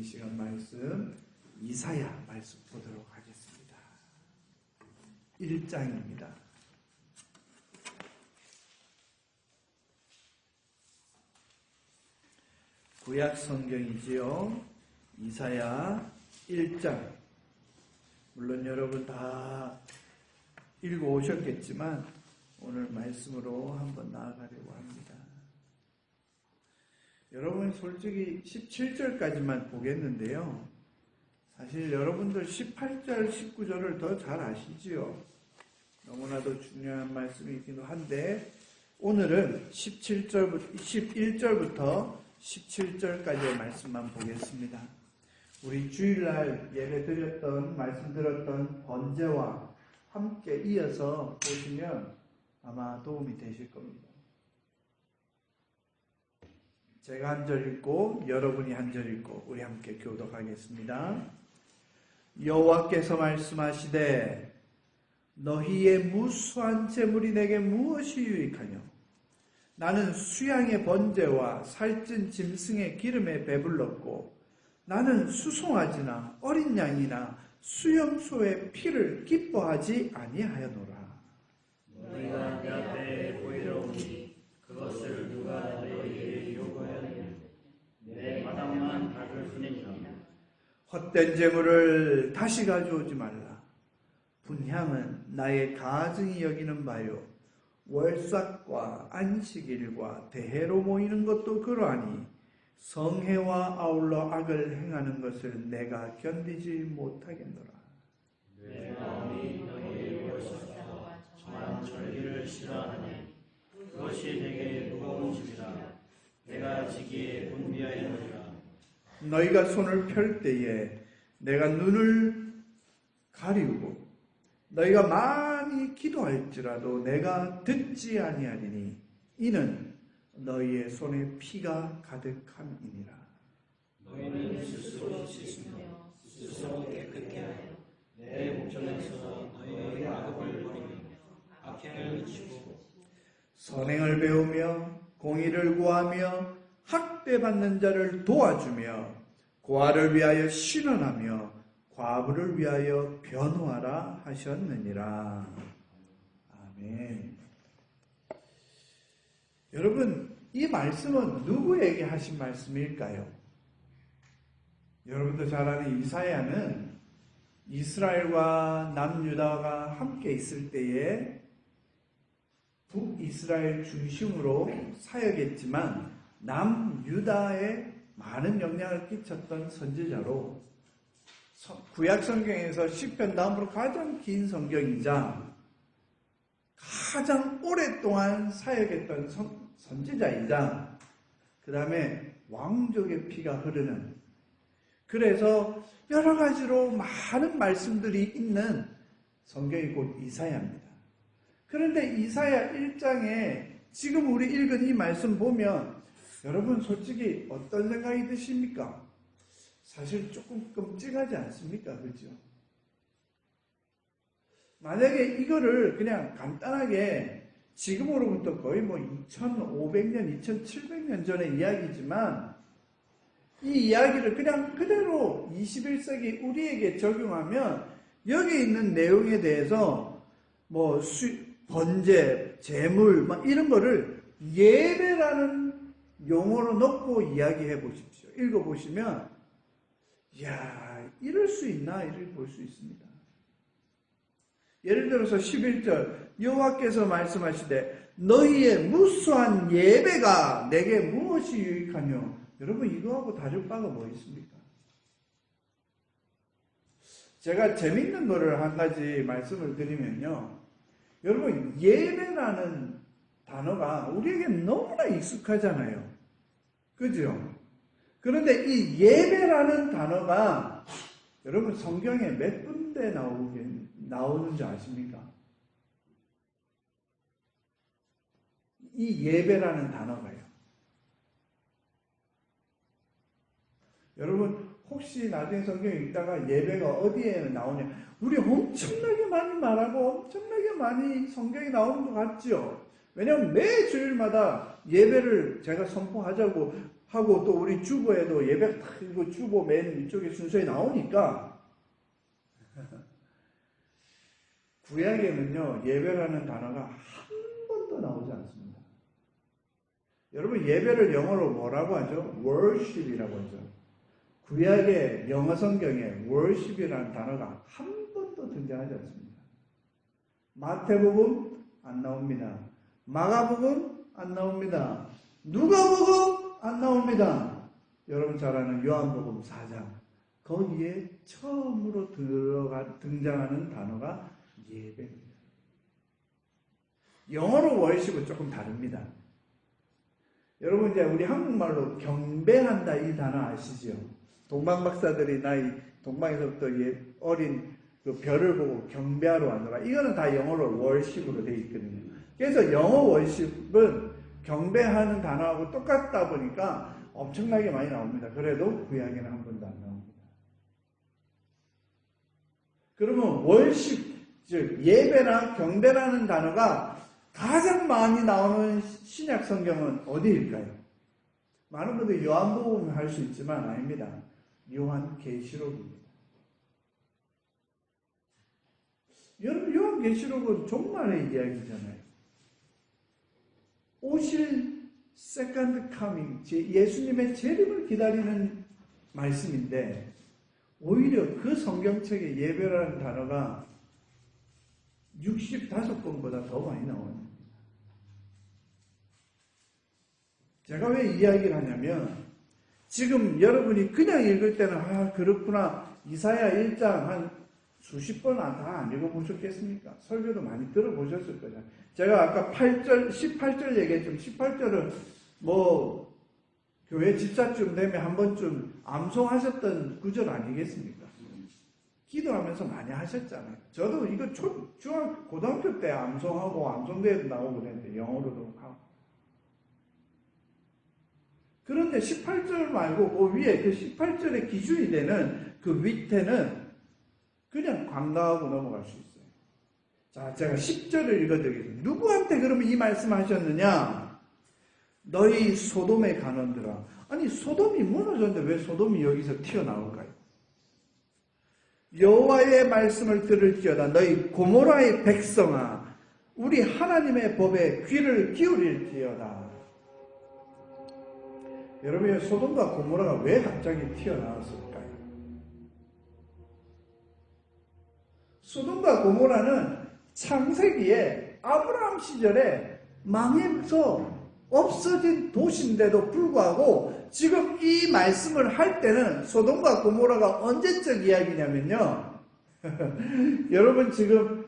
시간 말씀 이사야 말씀 보도록 하겠습니다. 1장입니다. 구약 성경이지요. 이사야 1장. 물론 여러분 다 읽어 오셨겠지만 오늘 말씀으로 한번 나아가려고 합니다. 여러분 솔직히 17절까지만 보겠는데요. 사실 여러분들 18절, 19절을 더 잘 아시지요. 너무나도 중요한 말씀이기도 한데 오늘은 11절부터 17절까지의 말씀만 보겠습니다. 우리 주일날 예배 드렸던 말씀 들었던 번제와 함께 이어서 보시면 아마 도움이 되실 겁니다. 제가 한 절 읽고 여러분이 한 절 읽고 우리 함께 교독하겠습니다. 여호와께서 말씀하시되 너희의 무수한 재물이 내게 무엇이 유익하뇨? 나는 수양의 번제와 살찐 짐승의 기름에 배불렀고 나는 수송아지나 어린 양이나 수염소의 피를 기뻐하지 아니하였노라. 너희가 내 앞에 보이러오니 그것을 누가 너희에게 요구하였느냐? 내 마당만 밟을 뿐이니라. 헛된 재물을 다시 가져오지 말라. 분향은 나의 가증이 여기는 바요 월삭과 안식일과 대회로 모이는 것도 그러하니 성회와 아울러 악을 행하는 것을 내가 견디지 못하겠노라. 내 마음이 너희의 월삭과 정한 절기를 싫어하니 그것이 내게 무거운 짐이라. 내가 지기에 분비하였느니라. 너희가 손을 펼 때에 내가 눈을 가리우고 너희가 많이 기도할지라도 내가 듣지 아니하리니 이는 너희의 손에 피가 가득함이니라. 너희는 스스로 씻으며 스스로 깨끗게 하여 내 목전에서 너희의 악을 버리며 악행을 치고 선행을 배우며 공의를 구하며 학대받는 자를 도와주며 고아를 위하여 신원하며 과부를 위하여 변호하라 하셨느니라. 아멘. 여러분, 이 말씀은 누구에게 하신 말씀일까요? 여러분도 잘 아는 이사야는 이스라엘과 남유다가 함께 있을 때에 북이스라엘 중심으로 사역했지만 남유다에 많은 영향을 끼쳤던 선지자로 구약 성경에서 시편 다음으로 가장 긴 성경이자 가장 오랫동안 사역했던 선지자이자 그 다음에 왕족의 피가 흐르는, 그래서 여러 가지로 많은 말씀들이 있는 성경이 곧 이사야입니다. 그런데 이사야 1장에 지금 우리 읽은 이 말씀 보면 여러분 솔직히 어떤 생각이 드십니까? 사실 조금 끔찍하지 않습니까? 그렇죠? 만약에 이거를 그냥 간단하게 지금으로부터 거의 2500년, 2700년 전의 이야기지만 이 이야기를 그냥 그대로 21세기 우리에게 적용하면 여기 있는 내용에 대해서 번제, 재물 이런 거를 예배라는 용어로 넣고 이야기해 보십시오. 읽어보시면 이야, 이럴 수 있나? 이렇게 볼 수 있습니다. 예를 들어서 11절 여호와께서 말씀하시되 너희의 무수한 예배가 내게 무엇이 유익하뇨? 여러분 이거하고 다를 바가 뭐 있습니까? 제가 재밌는 거를 한 가지 말씀을 드리면요. 여러분 예배라는 단어가 우리에게 너무나 익숙하잖아요. 그죠? 그런데 이 예배라는 단어가 여러분 성경에 몇 군데 나오는지 아십니까? 이 예배라는 단어가요. 여러분 혹시 나중에 성경 읽다가 예배가 어디에 나오냐? 우리 엄청나게 많이 말하고 엄청나게 많이 성경이 나오는 것 같죠? 왜냐하면 매 주일마다 예배를 제가 선포하자고 하고 또 우리 주보에도 예배 딱 이거 주보 맨 위쪽에 순서에 나오니까 구약에는요 예배라는 단어가 한 번도 나오지 않습니다. 여러분 예배를 영어로 뭐라고 하죠? worship이라고 하죠. 구약의 영어 성경에 worship이라는 단어가 한 번도 등장하지 않습니다. 마태복음 안 나옵니다. 마가복음 안 나옵니다. 누가복음 안 나옵니다. 여러분 잘 아는 요한복음 4장 거기에 처음으로 등장하는 단어가 예배입니다. 영어로 월십은 조금 다릅니다. 여러분 이제 우리 한국말로 경배한다 이 단어 아시죠? 동방 박사들이 동방에서부터 어린 그 별을 보고 경배하러 왔노라. 이거는 다 영어로 월십으로 되어 있거든요. 그래서 영어 월십은 경배하는 단어하고 똑같다 보니까 엄청나게 많이 나옵니다. 그래도 구약에는 한 번도 안 나옵니다. 그러면 월십, 즉 예배나 경배라는 단어가 가장 많이 나오는 신약 성경은 어디일까요? 많은 분들이 요한복음을 할 수 있지만 아닙니다. 요한계시록입니다. 여러분 요한계시록은 종말의 이야기잖아요. 오실 세컨드 카밍, 예수님의 재림을 기다리는 말씀인데 오히려 그 성경책에 예배라는 단어가 65번보다 더 많이 나옵니다. 제가 왜 이야기를 하냐면 지금 여러분이 그냥 읽을 때는 그렇구나 이사야 1장 한 수십 번 다 안 읽어보셨겠습니까? 설교도 많이 들어보셨을 거잖아요. 제가 아까 18절 얘기했지만 18절은 교회 집사쯤 되면 한 번쯤 암송하셨던 구절 아니겠습니까? 기도하면서 많이 하셨잖아요. 저도 이거 고등학교 때 암송하고 암송대회도 나오고 그랬는데 영어로도 하고. 그런데 18절 말고 그 위에 그 18절의 기준이 되는 그 밑에는 그냥 관가하고 넘어갈 수 있어요. 자, 제가 10절을 읽어드리겠습니다. 누구한테 그러면 이 말씀을 하셨느냐? 너희 소돔의 간원들아. 아니 소돔이 무너졌는데 왜 소돔이 여기서 튀어나올까요? 여호와의 말씀을 들을지어다. 너희 고모라의 백성아, 우리 하나님의 법에 귀를 기울일지어다. 여러분, 소돔과 고모라가 왜 갑자기 튀어나왔을까요? 소돔과 고모라는 창세기에 아브라함 시절에 망해서 없어진 도시인데도 불구하고 지금 이 말씀을 할 때는 소돔과 고모라가 언제적 이야기냐면요. 여러분 지금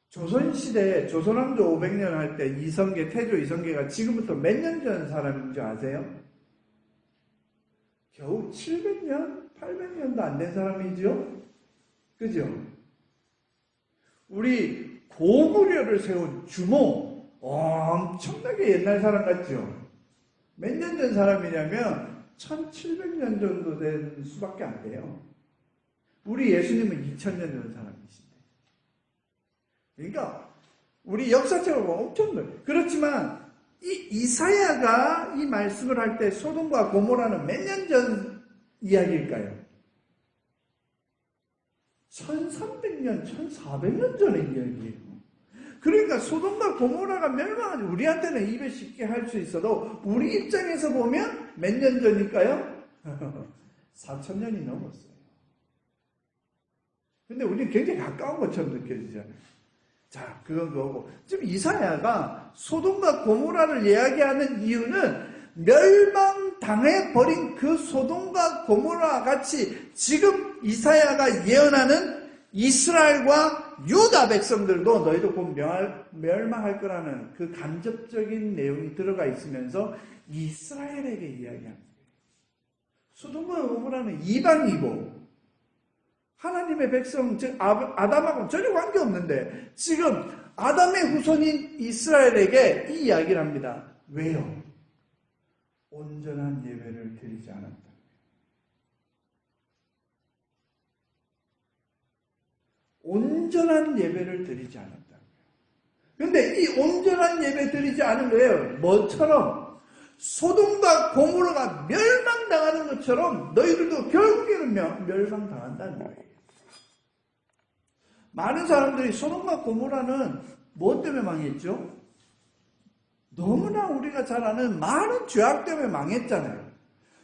조선시대에 조선왕조 500년 할 때 이성계, 태조 이성계가 지금부터 몇 년 전 사람인 줄 아세요? 겨우 700년? 800년도 안 된 사람이죠? 그죠? 우리 고구려를 세운 주몽 엄청나게 옛날 사람 같죠? 몇 년 전 사람이냐면 1700년 정도 된 수밖에 안 돼요. 우리 예수님은 2000년 전 사람이신데. 그러니까 우리 역사책을 보면 엄청나요. 그렇지만 이 이사야가 이 말씀을 할 때 소돔과 고모라는 몇 년 전 이야기일까요? 1300년, 1400년 전의 이야기예요. 그러니까 소돔과 고모라가 멸망한 우리한테는 입에 쉽게 할 수 있어도 우리 입장에서 보면 몇 년 전일까요? 4000년이 넘었어요. 근데 우리는 굉장히 가까운 것처럼 느껴지잖아요. 자, 그건 그거고. 지금 이사야가 소돔과 고모라를 이야기하는 이유는 멸망당해버린 그 소돔과 고모라와 같이 지금 이사야가 예언하는 이스라엘과 유다 백성들도 너희도 곧 멸망할 거라는 그 간접적인 내용이 들어가 있으면서 이스라엘에게 이야기합니다. 소돔과 고모라는 이방이고 하나님의 백성, 즉 아담하고는 전혀 관계없는데 지금 아담의 후손인 이스라엘에게 이 이야기를 합니다. 왜요? 온전한 예배를 드리지 않았다. 온전한 예배를 드리지 않았다. 그런데 이 온전한 예배 드리지 않은 거예요. 뭐처럼? 소돔과 고모라가 멸망당하는 것처럼 너희들도 결국에는 멸망당한다는 거예요. 많은 사람들이 소돔과 고모라는 무엇 때문에 망했죠? 너무나 우리가 잘 아는 많은 죄악 때문에 망했잖아요.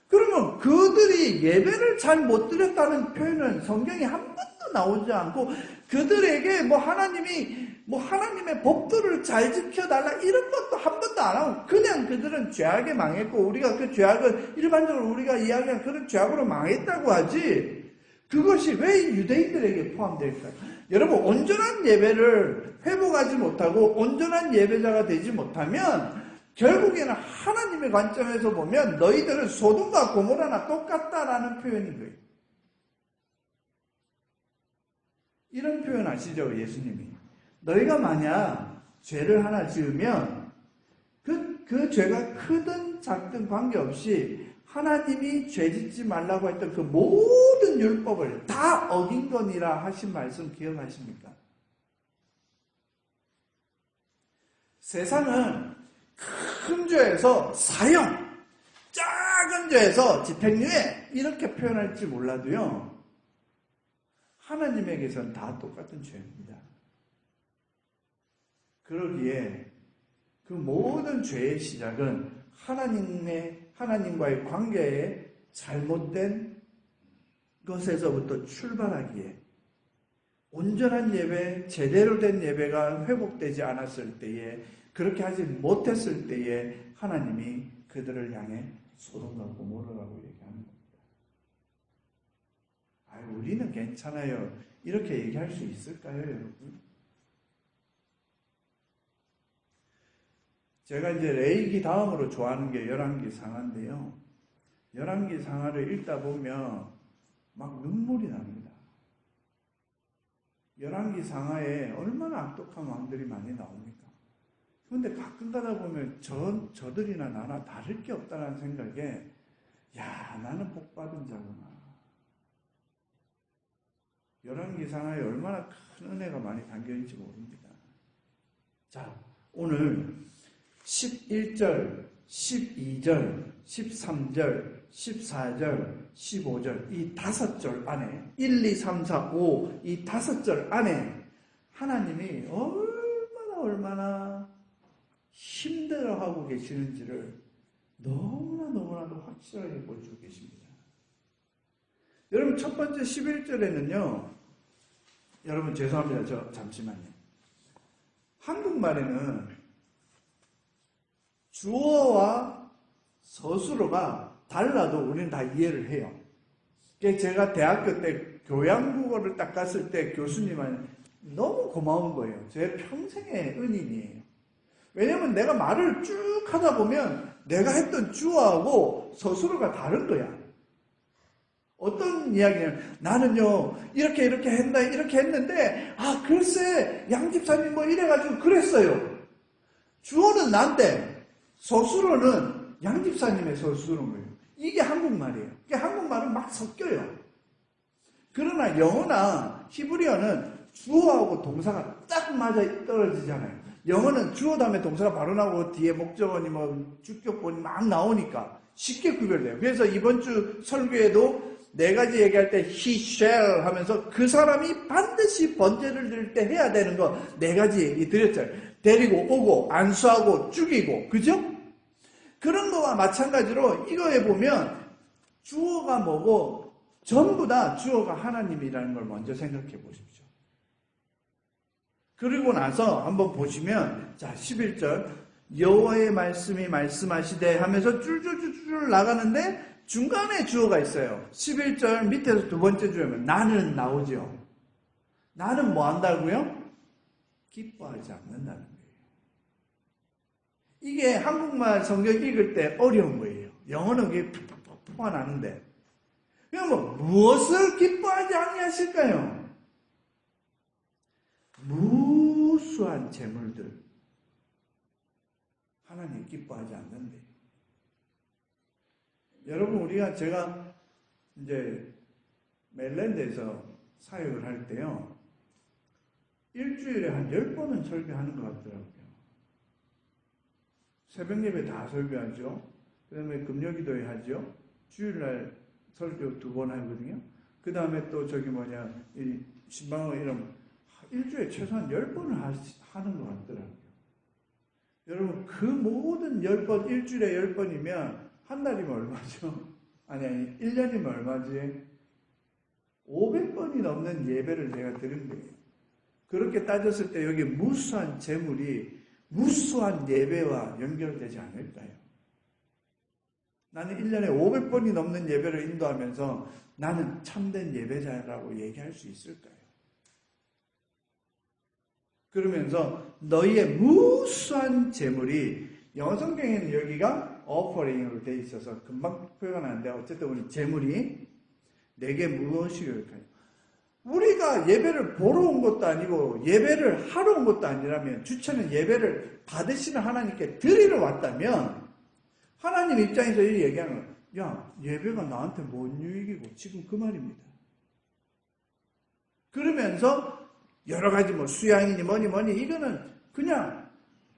그러면 그들이 예배를 잘 못 드렸다는 표현은 성경에 한 번도 나오지 않고 그들에게 하나님의 법도를 잘 지켜달라 이런 것도 한 번도 안 하고 그냥 그들은 죄악에 망했고 우리가 그 죄악을 일반적으로 우리가 이야기하는 그런 죄악으로 망했다고 하지 그것이 왜 유대인들에게 포함될까요? 여러분 온전한 예배를 회복하지 못하고 온전한 예배자가 되지 못하면 결국에는 하나님의 관점에서 보면 너희들은 소돔과 고모라나 똑같다라는 표현인 거예요. 이런 표현 아시죠? 예수님이. 너희가 만약 죄를 하나 지으면 그 죄가 크든 작든 관계없이 하나님이 죄 짓지 말라고 했던 그 모든 율법을 다 어긴 거니라 하신 말씀 기억하십니까? 세상은 큰 죄에서 사형, 작은 죄에서 집행유예 이렇게 표현할지 몰라도요. 하나님에게서는 다 똑같은 죄입니다. 그러기에 그 모든 죄의 시작은 하나님과의 관계에 잘못된 것에서부터 출발하기에 온전한 예배, 제대로 된 예배가 회복되지 않았을 때에 그렇게 하지 못했을 때에 하나님이 그들을 향해 소돔과 고모라라고 얘기하는 겁니다. 우리는 괜찮아요. 이렇게 얘기할 수 있을까요, 여러분? 제가 이제 레이기 다음으로 좋아하는 게 열왕기 상하인데요. 열왕기 상하를 읽다 보면 막 눈물이 납니다. 열왕기 상하에 얼마나 악독한 왕들이 많이 나옵니까? 그런데 가끔 가다 보면 저들이나 나나 다를 게 없다는 생각에 나는 복받은 자구나. 열왕기 상하에 얼마나 큰 은혜가 많이 담겨있는지 모릅니다. 자, 오늘 11절, 12절, 13절, 14절, 15절 이 5절 안에 1, 2, 3, 4, 5 이 5절 안에 하나님이 얼마나 힘들어하고 계시는지를 너무나도 확실하게 보여주고 계십니다. 여러분 첫 번째 11절에는요. 여러분 죄송합니다. 잠시만요. 한국말에는 주어와 서술어가 달라도 우리는 다 이해를 해요. 제가 대학교 때 교양국어를 딱 갔을 때 교수님은 너무 고마운 거예요. 제 평생의 은인이에요. 왜냐면 내가 말을 쭉 하다 보면 내가 했던 주어하고 서술어가 다른 거야. 어떤 이야기냐면 나는요 이렇게 한다 이렇게 했는데 글쎄 양집사님 뭐 이래가지고 그랬어요. 주어는 난데 서술어는 양집사님의 서술어인 거예요. 이게 한국말이에요. 이게 한국말은 막 섞여요. 그러나 영어나 히브리어는 주어하고 동사가 딱 맞아 떨어지잖아요. 영어는 주어 다음에 동사가 바로 나오고 뒤에 목적어니 주격본이 막 나오니까 쉽게 구별돼요. 그래서 이번 주 설교에도 4가지 얘기할 때 he shall 하면서 그 사람이 반드시 번제를 드릴 때 해야 되는 거 4가지 얘기 드렸잖아요. 데리고 오고 안수하고 죽이고 그죠? 그런 거와 마찬가지로 이거에 보면 주어가 뭐고 전부 다 주어가 하나님이라는 걸 먼저 생각해 보십시오. 그리고 나서 한번 보시면 자 11절 여호와의 말씀이 말씀하시되 하면서 줄줄줄줄 나가는데 중간에 주어가 있어요. 11절 밑에서 두 번째 주어면 나는 나오죠. 나는 뭐 한다고요? 기뻐하지 않는다는 거예요. 이게 한국말 성경 읽을 때 어려운 거예요. 영어는 그게 푹푹푹 포화나는데 그럼 무엇을 기뻐하지 아니하실까요? 무수한 재물들 하나님 기뻐하지 않는데요. 여러분 제가 이제 멜랜드에서 사역을 할 때요. 일주일에 한 10번은 설교하는 것 같더라고요. 새벽 예배 다 설교하죠. 그 다음에 금요기도회 하죠. 주일날 설교 2번 하거든요. 그 다음에 또 이 신방을 이런 일주일에 최소한 10번을 하는 것 같더라고요. 여러분, 그 모든 10번, 일주일에 10번이면 한 달이면 얼마죠? 아니, 1년이면 얼마지? 500번이 넘는 예배를 내가 드린 거예요. 그렇게 따졌을 때 여기 무수한 재물이 무수한 예배와 연결되지 않을까요? 나는 1년에 500번이 넘는 예배를 인도하면서 나는 참된 예배자라고 얘기할 수 있을까요? 그러면서 너희의 무수한 재물이, 영어 성경에는 여기가 offering 돼 있어서 금방 표현 안 돼요. 어쨌든 우리 재물이 내게 무엇이 요력하냐. 우리가 예배를 보러 온 것도 아니고 예배를 하러 온 것도 아니라면, 주체는 예배를 받으시는 하나님께 드리러 왔다면 하나님 입장에서 이 얘기하는 거예요. 야, 예배가 나한테 뭔 유익이고, 지금 그 말입니다. 그러면서 여러 가지 수양이니 뭐니 이거는 그냥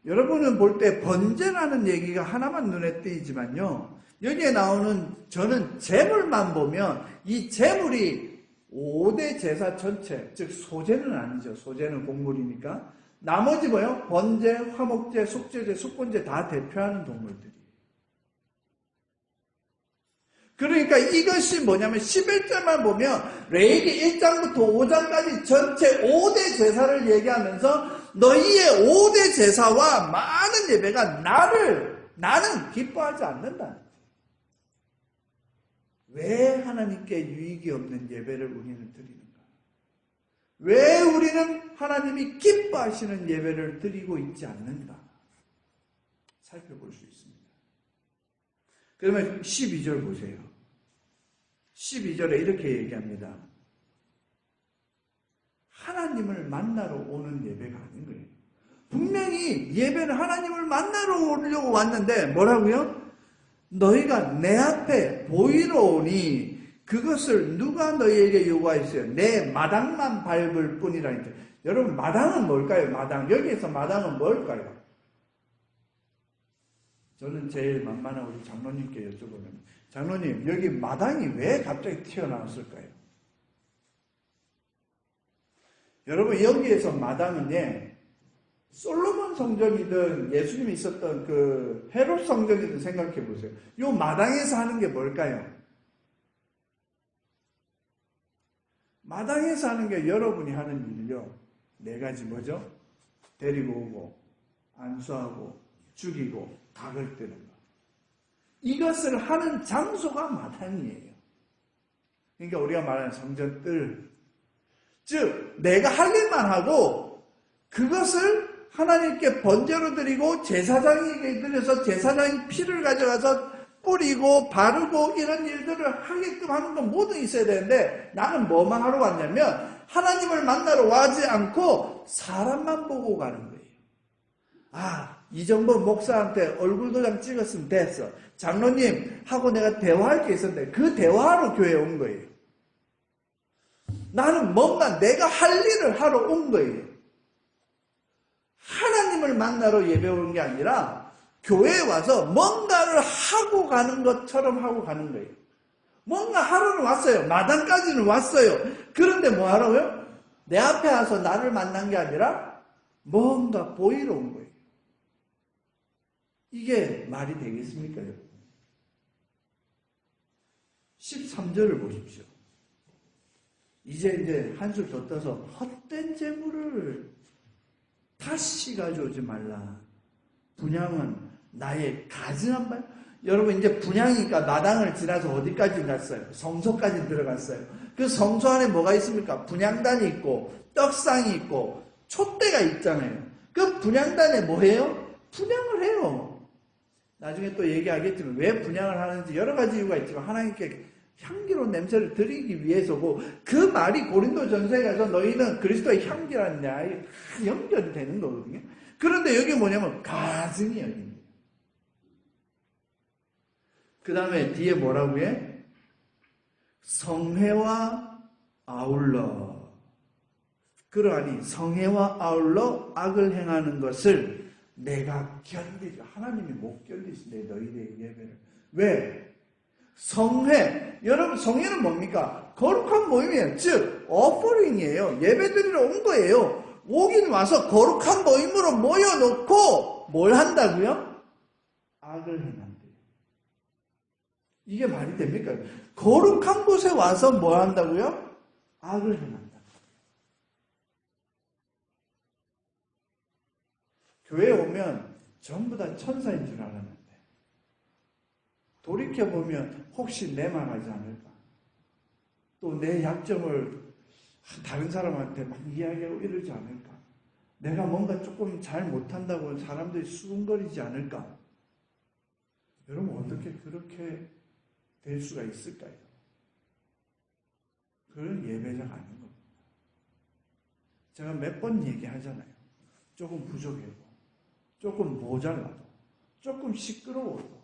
여러분은 볼 때 번제라는 얘기가 하나만 눈에 띄지만요, 여기에 나오는 저는 재물만 보면 이 재물이 5대 제사 전체, 즉 소제는 아니죠. 소제는 곡물이니까. 나머지 뭐요? 번제, 화목제, 속죄제, 속건제 다 대표하는 동물들이. 그러니까 이것이 뭐냐면 11절만 보면 레위기 1장부터 5장까지 전체 5대 제사를 얘기하면서 너희의 5대 제사와 많은 예배가 나는 기뻐하지 않는다. 왜 하나님께 유익이 없는 예배를 우리는 드리는가? 왜 우리는 하나님이 기뻐하시는 예배를 드리고 있지 않는가? 살펴볼 수 있습니다. 그러면 12절 보세요. 12절에 이렇게 얘기합니다. 하나님을 만나러 오는 예배가 아닌 거예요. 분명히 예배는 하나님을 만나러 오려고 왔는데 뭐라고요? 너희가 내 앞에 보이러 오니 그것을 누가 너희에게 요구하였어요? 내 마당만 밟을 뿐이라 했죠. 여러분, 마당은 뭘까요? 마당. 여기에서 마당은 뭘까요? 저는 제일 만만한 우리 장로님께 여쭤보면, 장로님, 여기 마당이 왜 갑자기 튀어나왔을까요? 여러분, 여기에서 마당은 솔로몬 성전이든 예수님이 있었던 그 헤롯 성전이든 생각해 보세요. 이 마당에서 하는 게 뭘까요? 마당에서 하는 게 여러분이 하는 일이요. 4가지 뭐죠? 데리고 오고, 안수하고, 죽이고, 각을 뜨는 거. 이것을 하는 장소가 마당이에요. 그러니까 우리가 말하는 성전뜰. 즉, 내가 할 일만 하고, 그것을 하나님께 번제로 드리고 제사장에게 드려서 제사장이 피를 가져가서 뿌리고 바르고 이런 일들을 하게끔 하는 건 모두 있어야 되는데, 나는 뭐만 하러 왔냐면 하나님을 만나러 와지 않고 사람만 보고 가는 거예요. 이정범 목사한테 얼굴 도장 찍었으면 됐어. 장로님 하고 내가 대화할 게 있었는데 그 대화하러 교회에 온 거예요. 나는 뭔가 내가 할 일을 하러 온 거예요. 하나님을 만나러 예배 온 게 아니라 교회에 와서 뭔가를 하고 가는 것처럼 하고 가는 거예요. 뭔가 하러는 왔어요. 마당까지는 왔어요. 그런데 뭐 하러요? 내 앞에 와서 나를 만난 게 아니라 뭔가 보이러 온 거예요. 이게 말이 되겠습니까, 여러분? 13절을 보십시오. 이제 한술 더 떠서 헛된 재물을 다시 가져오지 말라. 분향은 나의 가증한 말. 여러분, 이제 분향이니까 마당을 지나서 어디까지 갔어요? 성소까지 들어갔어요. 그 성소 안에 뭐가 있습니까? 분향단이 있고 떡상이 있고 촛대가 있잖아요. 그 분향단에 뭐해요? 분향을 해요. 나중에 또 얘기하겠지만 왜 분향을 하는지 여러 가지 이유가 있지만 하나님께 향기로운 냄새를 드리기 위해서고, 그 말이 고린도전서에 가서 너희는 그리스도의 향기라는 데 연결이 되는 거거든요. 그런데 여기 뭐냐면 가증이 여기입니다. 그 다음에 뒤에 뭐라고 해? 성회와 아울러. 그러하니 성회와 아울러 악을 행하는 것을 내가 견디지. 하나님이 못 견디신대, 너희들의 예배를. 왜? 성회. 여러분, 성회는 뭡니까? 거룩한 모임이에요. 즉, 오퍼링이에요. 예배드리러 온 거예요. 오긴 와서 거룩한 모임으로 모여놓고 뭘 한다고요? 악을 행한대요. 이게 말이 됩니까? 거룩한 곳에 와서 뭐 한다고요? 악을 행한다. 교회에 오면 전부 다 천사인 줄 알았는데 돌이켜보면 혹시 내 말하지 않을까? 또 내 약점을 다른 사람한테 막 이야기하고 이러지 않을까? 내가 뭔가 조금 잘 못한다고 사람들이 수군거리지 않을까? 여러분 어떻게 그렇게 될 수가 있을까요? 그런 예배자가 아닌 겁니다. 제가 몇 번 얘기하잖아요. 조금 부족해도, 조금 모자라도, 조금 시끄러워도,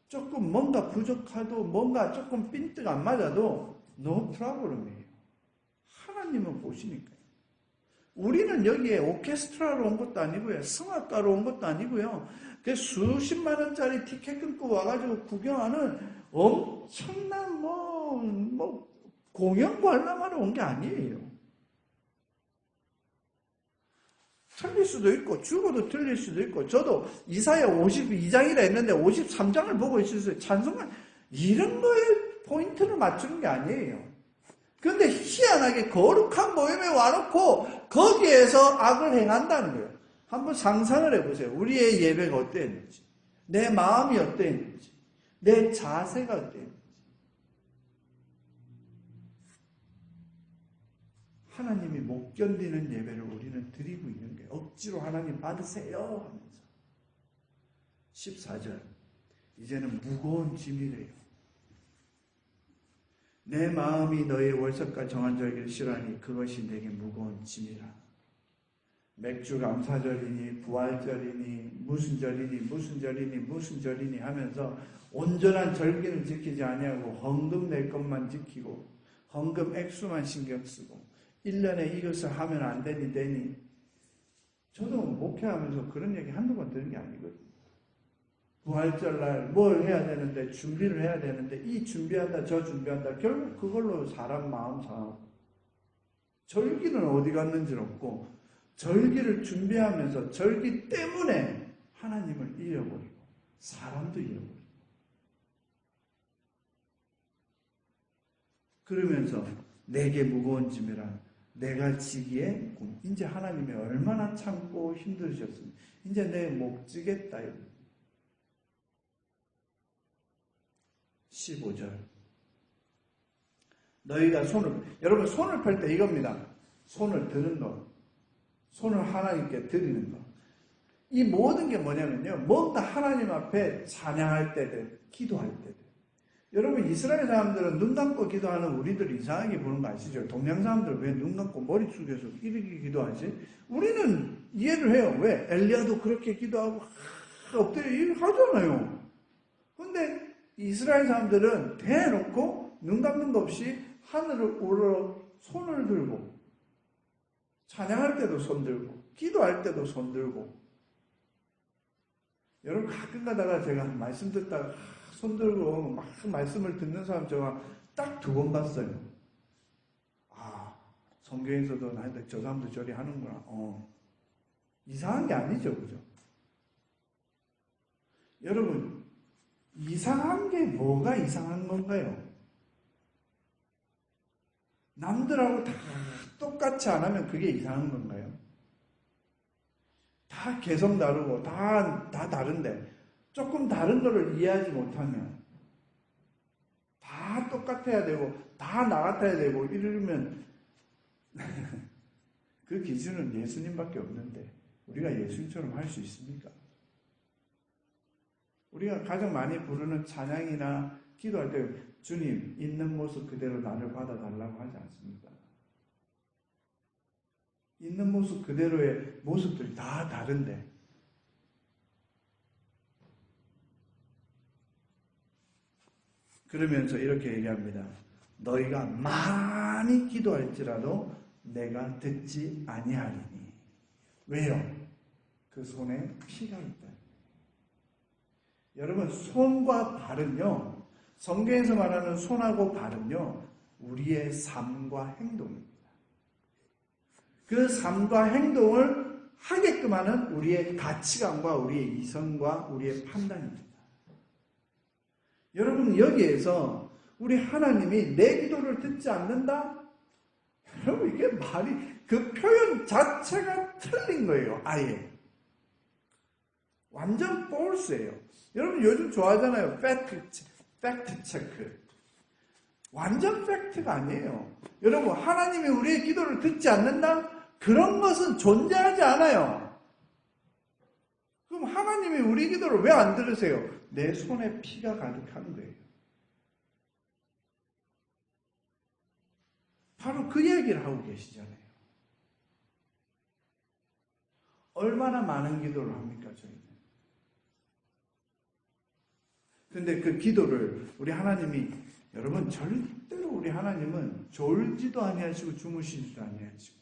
조금 뭔가 부족하도, 뭔가 조금 삔뜨 안 맞아도 no problem이에요. 하나님은 보시니까요. 우리는 여기에 오케스트라로 온 것도 아니고요. 성악가로 온 것도 아니고요. 그 수십만 원짜리 티켓 끊고 와가지고 구경하는 엄청난 공연 관람하러 온 게 아니에요. 틀릴 수도 있고 죽어도 틀릴 수도 있고 저도 이사야 52장이라 했는데 53장을 보고 있었어요. 찬송가 이런 거에 포인트를 맞추는 게 아니에요. 그런데 희한하게 거룩한 모임에 와놓고 거기에서 악을 행한다는 거예요. 한번 상상을 해보세요. 우리의 예배가 어땠는지, 내 마음이 어땠는지, 내 자세가 어땠는지. 하나님이 못 견디는 예배를 우리는 드리고 있는 거예요. 억지로 하나님 받으세요 하면서. 14절 이제는 무거운 짐이래요. 내 마음이 너의 월석과 정한 절기를 싫어하니 그것이 내게 무거운 짐이라. 맥주 감사절이니 부활절이니 무슨 절이니 무슨 절이니 무슨 절이니 하면서 온전한 절기는 지키지 아니하고 헌금 낼 것만 지키고 헌금 액수만 신경 쓰고 1년에 이것을 하면 안 되니 저도 목회하면서 그런 얘기 한두 번 들은 게 아니거든요. 부활절날 뭘 해야 되는데 준비를 해야 되는데 이 준비한다 저 준비한다 결국 그걸로 사람 마음 상하고 절기는 어디 갔는지 없고 절기를 준비하면서 절기 때문에 하나님을 잃어버리고 사람도 잃어버리고 그러면서 내게 무거운 짐이라 내가 지기에 이제 하나님이 얼마나 참고 힘드셨습니까? 이제 내 목 지겠다. 15절 너희가 여러분 손을 펼 때 이겁니다. 손을 드는 것, 손을 하나님께 드리는 것. 이 모든 게 뭐냐면요, 뭔가 하나님 앞에 찬양할 때든 기도할 때든. 여러분 이스라엘 사람들은 눈 감고 기도하는 우리들 이상하게 보는 거 아시죠? 동양 사람들 왜 눈 감고 머리 숙여서 이렇게 기도하지? 우리는 이해를 해요. 왜? 엘리야도 그렇게 기도하고 엎드려 하잖아요. 근데 이스라엘 사람들은 대놓고 눈 감는 것 없이 하늘을 우러러 손을 들고 찬양할 때도 손 들고 기도할 때도 손 들고. 여러분 가끔 가다가 제가 말씀 듣다가 손 들고 막 말씀을 듣는 사람 제가 딱 2번 봤어요. 아, 성경에서도 나한테 저 사람도 저리 하는구나. 이상한 게 아니죠, 그죠? 여러분 이상한 게 뭐가 이상한 건가요? 남들하고 다 똑같이 안 하면 그게 이상한 건가요? 다 개성 다르고 다 다른데 조금 다른 거를 이해하지 못하면 다 똑같아야 되고 다 나 같아야 되고 이러면 그 기준은 예수님밖에 없는데 우리가 예수님처럼 할 수 있습니까? 우리가 가장 많이 부르는 찬양이나 기도할 때 주님 있는 모습 그대로 나를 받아달라고 하지 않습니까? 있는 모습 그대로의 모습들이 다 다른데 그러면서 이렇게 얘기합니다. 너희가 많이 기도할지라도 내가 듣지 아니하리니. 왜요? 그 손에 피가 있다. 여러분, 손과 발은요, 성경에서 말하는 손하고 발은요, 우리의 삶과 행동입니다. 그 삶과 행동을 하게끔 하는 우리의 가치관과 우리의 이성과 우리의 판단입니다. 여러분, 여기에서 우리 하나님이 내 기도를 듣지 않는다? 여러분, 이게 말이, 그 표현 자체가 틀린 거예요, 아예. 완전 false예요. 여러분, 요즘 좋아하잖아요. 팩트 체크. 완전 팩트가 아니에요. 여러분, 하나님이 우리의 기도를 듣지 않는다? 그런 것은 존재하지 않아요. 그럼 하나님이 우리 기도를 왜 안 들으세요? 내 손에 피가 가득한 거예요. 바로 그 얘기를 하고 계시잖아요. 얼마나 많은 기도를 합니까, 저희는? 근데 그 기도를 우리 하나님이, 여러분, 절대로 우리 하나님은 졸지도 아니하시고 주무시지도 아니하시고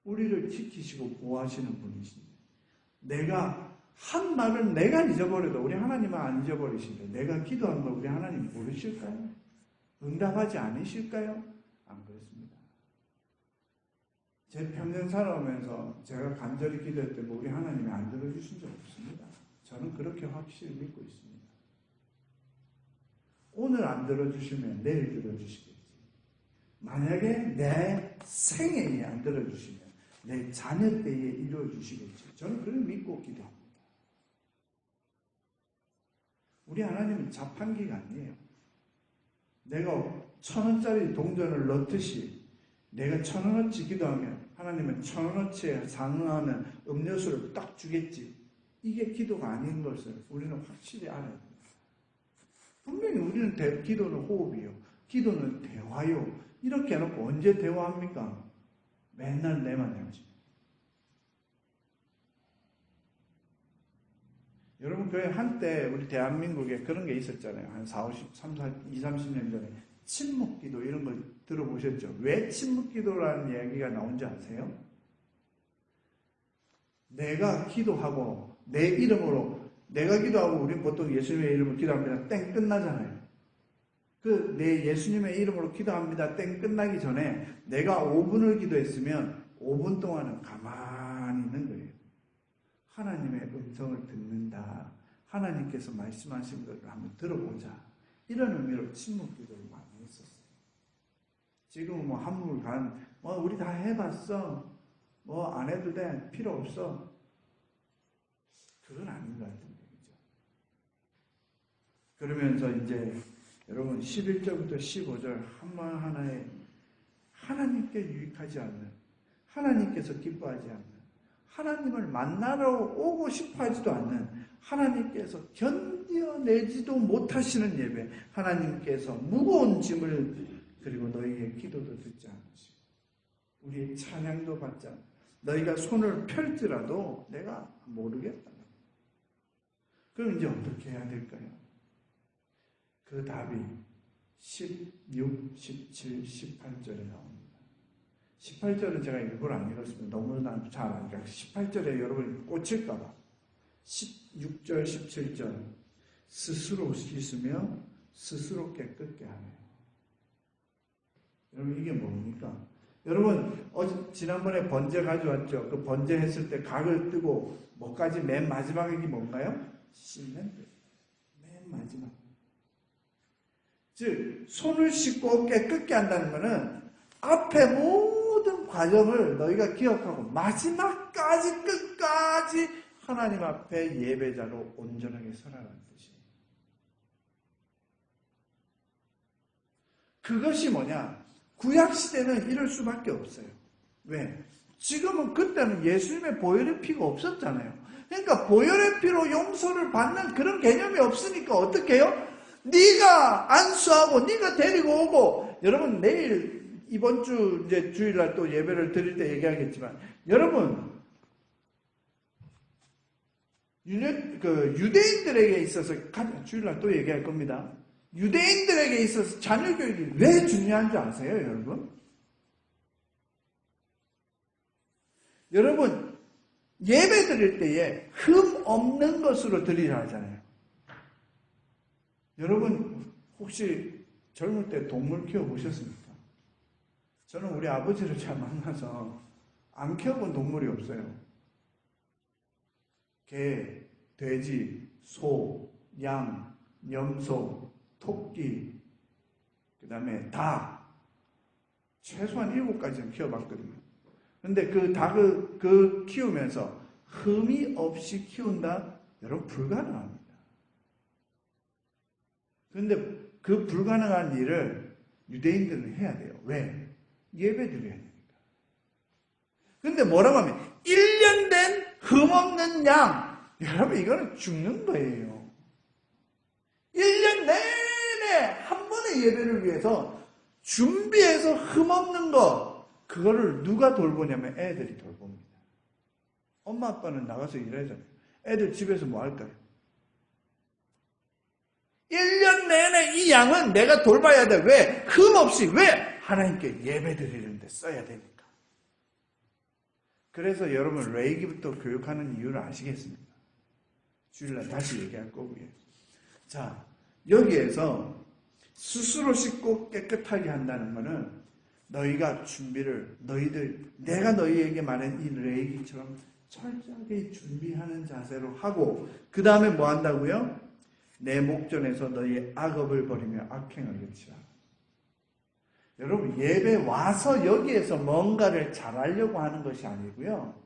우리를 지키시고 보호하시는 분이십니다. 내가 한 말을 내가 잊어버려도 우리 하나님은 안 잊어버리신데, 내가 기도한 걸 우리 하나님 모르실까요? 응답하지 않으실까요? 안 그렇습니다. 제 평생 살아오면서 제가 간절히 기도할 때 우리 하나님이 안 들어주신 적 없습니다. 저는 그렇게 확실히 믿고 있습니다. 오늘 안 들어주시면 내일 들어주시겠지. 만약에 내 생애에 안 들어주시면 내 자녀 때에 이루어주시겠지. 저는 그걸 믿고 기도합니다. 우리 하나님은 자판기가 아니에요. 내가 1,000원짜리 동전을 넣듯이 내가 1,000원어치 기도하면 하나님은 1,000원어치에 상응하는 음료수를 딱 주겠지. 이게 기도가 아닌 것을 우리는 확실히 알아야 됩니다. 분명히 우리는 기도는 호흡이요. 기도는 대화요. 이렇게 해놓고 언제 대화합니까? 맨날 내만 해야지. 여러분, 그 한때 우리 대한민국에 그런 게 있었잖아요. 한 30년 전에 침묵기도 이런 거 들어보셨죠? 왜 침묵기도라는 얘기가 나온지 아세요? 내가 기도하고 내 이름으로, 내가 기도하고 우리는 보통 예수님의 이름으로 기도합니다. 땡 끝나잖아요. 내 예수님의 이름으로 기도합니다. 땡 끝나기 전에 내가 5분을 기도했으면 5분 동안은 가만히 있는 거예요. 하나님의 음성을 듣는다. 하나님께서 말씀하신 것을 한번 들어보자. 이런 의미로 침묵 기도를 많이 했었어요. 지금은 한물간 우리 다 해봤어. 안 해도 돼. 필요 없어. 그건 아닌 것 같은데, 그죠? 그러면서 이제 여러분 11절부터 15절 한말 하나에 하나님께 유익하지 않는, 하나님께서 기뻐하지 않는, 하나님을 만나러 오고 싶어 하지도 않는, 하나님께서 견뎌내지도 못하시는 예배, 하나님께서 무거운 짐을, 그리고 너희의 기도도 듣지 않으시고 우리의 찬양도 받지 않고 너희가 손을 펼지라도 내가 모르겠다. 그럼 이제 어떻게 해야 될까요? 그 답이 16, 17, 18절에 나옵니다. 18절은 제가 일부러 안 읽었습니다. 너무나 잘 아니까 18절에 여러분이 꽂힐까봐. 16절, 17절 스스로 씻으며 스스로 깨끗게 하네요. 여러분, 이게 뭡니까? 여러분, 지난번에 번제 가져왔죠? 그 번제 했을 때 각을 뜨고 뭐까지 맨 마지막이 뭔가요? 씻는 거예요. 맨 마지막. 즉, 손을 씻고 깨끗게 한다는 것은 앞에 모든 과정을 너희가 기억하고 마지막까지 끝까지 하나님 앞에 예배자로 온전하게 서라는 뜻이에요. 그것이 뭐냐? 구약시대는 이럴 수밖에 없어요. 왜? 지금은, 그때는 예수님의 보혈의 피가 없었잖아요. 그러니까 보혈의 피로 용서를 받는 그런 개념이 없으니까 어떻게 해요? 네가 안수하고 네가 데리고 오고, 여러분 내일 이번 주 이제 주일날 또 예배를 드릴 때 얘기하겠지만, 여러분 유대인들에게 있어서, 주일날 또 얘기할 겁니다. 유대인들에게 있어서 자녀 교육이 왜 중요한 줄 아세요, 여러분? 여러분, 예배 드릴 때에 흠 없는 것으로 드리라 하잖아요. 여러분 혹시 젊을 때 동물 키워보셨습니까? 저는 우리 아버지를 잘 만나서 안 키워본 동물이 없어요. 개, 돼지, 소, 양, 염소, 토끼, 그 다음에 닭, 최소한 7가지는 키워봤거든요. 근데 그 닭을 키우면서 흠이 없이 키운다? 여러분 불가능합니다. 근데 그 불가능한 일을 유대인들은 해야 돼요. 왜? 예배 드려야 되니까. 근데 뭐라고 하면 1년 된 흠없는 양. 여러분 이거는 죽는 거예요. 1년 내내 한 번의 예배를 위해서 준비해서 흠없는 거, 그거를 누가 돌보냐면 애들이 돌봅니다. 엄마 아빠는 나가서 일하잖아요. 애들 집에서 뭐 할까요? 1년 내내 이 양은 내가 돌봐야 돼. 왜? 흠없이. 왜? 하나님께 예배 드리는데 써야 되니까. 그래서 여러분 레이기부터 교육하는 이유를 아시겠습니까? 주일날 다시 얘기할 거고요. 자, 여기에서 스스로 씻고 깨끗하게 한다는 것은 너희가 준비를, 내가 너희에게 말한 이 레이기처럼 철저하게 준비하는 자세로 하고, 그 다음에 뭐 한다고요? 내 목전에서 너희의 악업을 버리며 악행을 그치라. 여러분 예배 와서 여기에서 뭔가를 잘하려고 하는 것이 아니고요.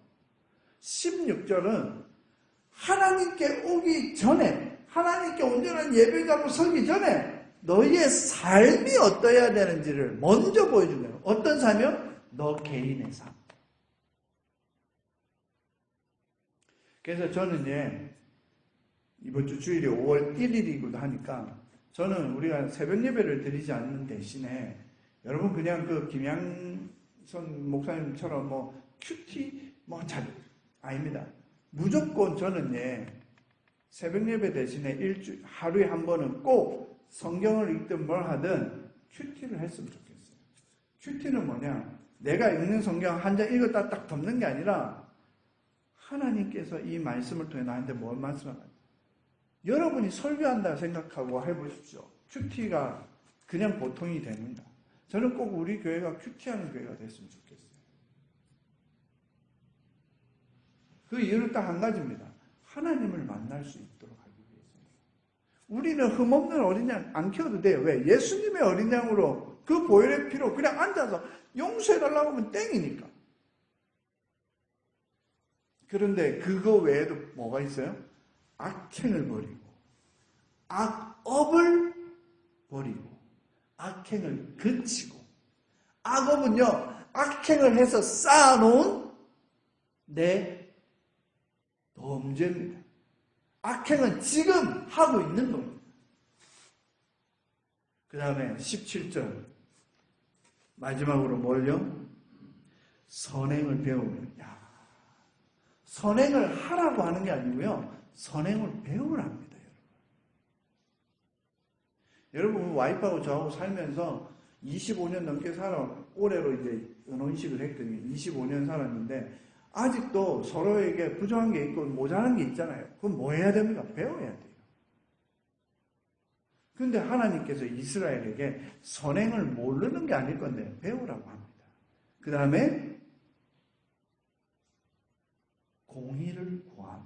16절은 하나님께 오기 전에, 하나님께 온전한 예배자로 서기 전에 너희의 삶이 어떠해야 되는지를 먼저 보여준 거예요. 어떤 삶이요? 너 개인의 삶. 그래서 저는 이번 주 주일이 5월 1일이기도 하니까 저는 우리가 새벽 예배를 드리지 않는 대신에 여러분 그냥 그 김양선 목사님처럼 뭐 큐티 아닙니다. 무조건 저는 새벽 예배 대신에 하루에 한 번은 꼭 성경을 읽든 뭘 하든 큐티를 했으면 좋겠어요. 큐티는 뭐냐? 내가 읽는 성경 한 장 읽었다 딱 덮는 게 아니라 하나님께서 이 말씀을 통해 나한테 뭘 말씀하는지 여러분이 설교한다 생각하고 해보십시오. 큐티가 그냥 보통이 됩니다. 저는 꼭 우리 교회가 큐티하는 교회가 됐으면 좋겠어요. 그 이유는 딱 한 가지입니다. 하나님을 만날 수 있도록 하기 위해서요. 우리는 흠없는 어린 양 안 키워도 돼요. 왜? 예수님의 어린 양으로 그 보혈의 피로 그냥 앉아서 용서해달라고 하면 땡이니까. 그런데 그거 외에도 뭐가 있어요? 악행을 버리고 악업을 버리고 악행을 그치고, 악업은요 악행을 해서 쌓아놓은 내 범죄입니다. 악행은 지금 하고 있는 겁니다. 그 다음에 17절 마지막으로 뭘요? 선행을 배우면. 선행을 하라고 하는 게 아니고요, 선행을 배우랍니다. 여러분 와이프하고 저하고 살면서 25년 넘게 올해로 이제 은혼식을 했더니 25년 살았는데 아직도 서로에게 부족한 게 있고 모자란 게 있잖아요. 그럼 뭐 해야 됩니까? 배워야 돼요. 근데 하나님께서 이스라엘에게 선행을 모르는 게 아닐 건데 배우라고 합니다. 그 다음에 공의를 구하며.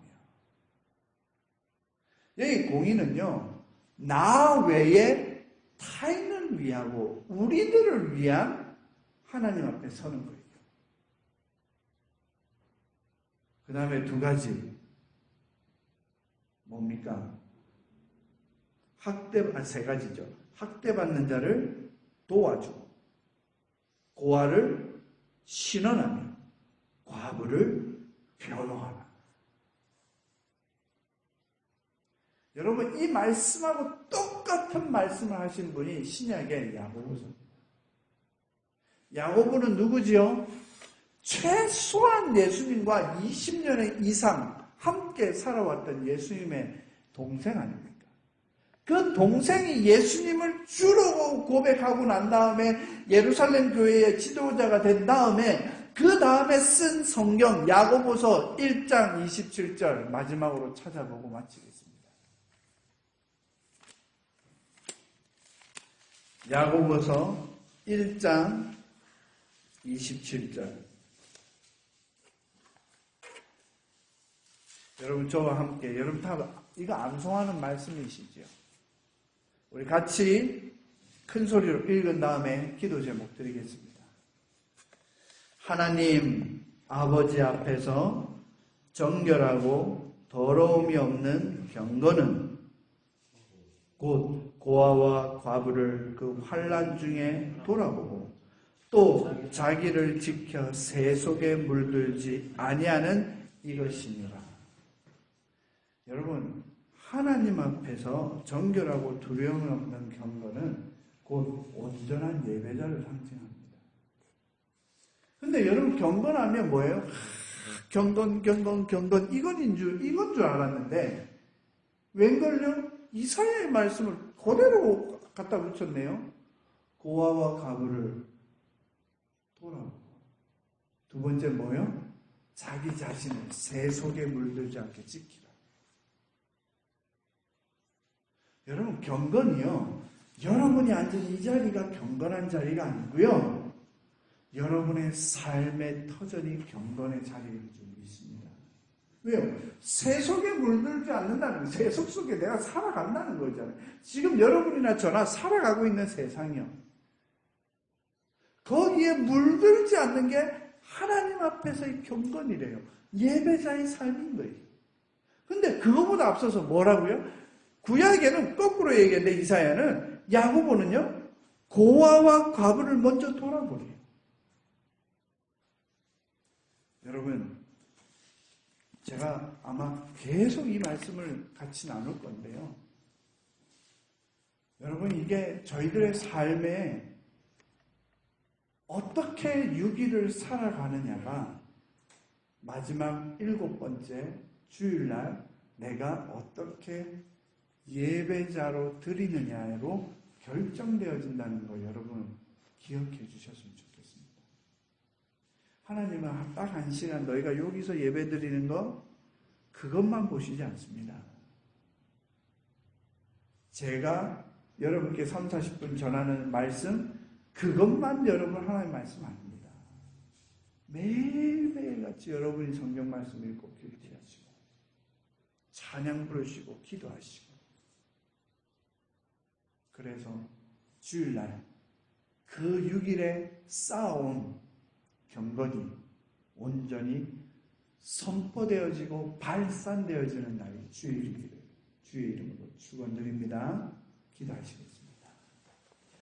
여기 공의는요, 나 외에 타인을 위하고 우리들을 위한 하나님 앞에 서는 거예요. 그 다음에 두 가지 뭡니까? 세 가지죠. 학대받는 자를 도와주고, 고아를 신원하며, 과부를 변호하라. 여러분 이 말씀하고 똑같은 말씀을 하신 분이 신약의 야고보서입니다. 야고보는 누구지요? 최소한 예수님과 20년 이상 함께 살아왔던 예수님의 동생 아닙니까? 그 동생이 예수님을 주로 고백하고 난 다음에 예루살렘 교회의 지도자가 된 다음에 그 다음에 쓴 성경 야고보서 1장 27절 마지막으로 찾아보고 마치겠습니다. 야고보서 1장 27절. 여러분 저와 함께, 여러분 다 이거 암송하는 말씀이시죠? 우리 같이 큰 소리로 읽은 다음에 기도 제목 드리겠습니다. 하나님 아버지 앞에서 정결하고 더러움이 없는 경건은 곧 고아와 과부를 그 환난 중에 돌아보고 또 자기를 지켜 새 속에 물들지 아니하는 이것이니라. 여러분, 하나님 앞에서 정결하고 두려움이 없는 경건은 곧 온전한 예배자를 상징합니다. 근데 여러분, 경건하면 뭐예요? 경건 이건 줄 알았는데 웬걸요? 이사야의 말씀을 그대로 갖다 붙였네요. 고아와 과부를 돌아보고. 두 번째 뭐예요? 자기 자신을 새 속에 물들지 않게 지키라. 여러분, 경건이요, 여러분이 앉은 이 자리가 경건한 자리가 아니고요, 여러분의 삶의 터전이 경건의 자리를 좀 있습니다. 왜요? 새 속에 물들지 않는다는 거예요. 새 속 속에 내가 살아간다는 거잖아요. 지금 여러분이나 저나 살아가고 있는 세상이요, 거기에 물들지 않는 게 하나님 앞에서의 경건이래요. 예배자의 삶인 거예요. 근데 그거보다 앞서서 뭐라고요? 구약에는 거꾸로 얘기했는데 이사야는, 야고보는요, 고아와 과부를 먼저 돌아보래요. 여러분, 제가 아마 계속 이 말씀을 같이 나눌 건데요, 여러분, 이게 저희들의 삶에 어떻게 유기를 살아가느냐가 마지막 7번째 주일날 내가 어떻게 예배자로 드리느냐로 결정되어진다는 거 여러분 기억해 주셨으면 좋겠습니다. 하나님은 딱 1시간 너희가 여기서 예배 드리는 거 그것만 보시지 않습니다. 제가 여러분께 3, 40분 전하는 말씀 그것만 여러분 하나님 말씀 아닙니다. 매일매일같이 여러분이 성경 말씀 읽고 큐티하시고 찬양 부르시고 기도하시고, 그래서 주일날 그 6일에 쌓아온 경건이 온전히 선포되어지고 발산되어지는 날이 주일이기를 주의 이름으로 축원드립니다. 기도하시겠습니다.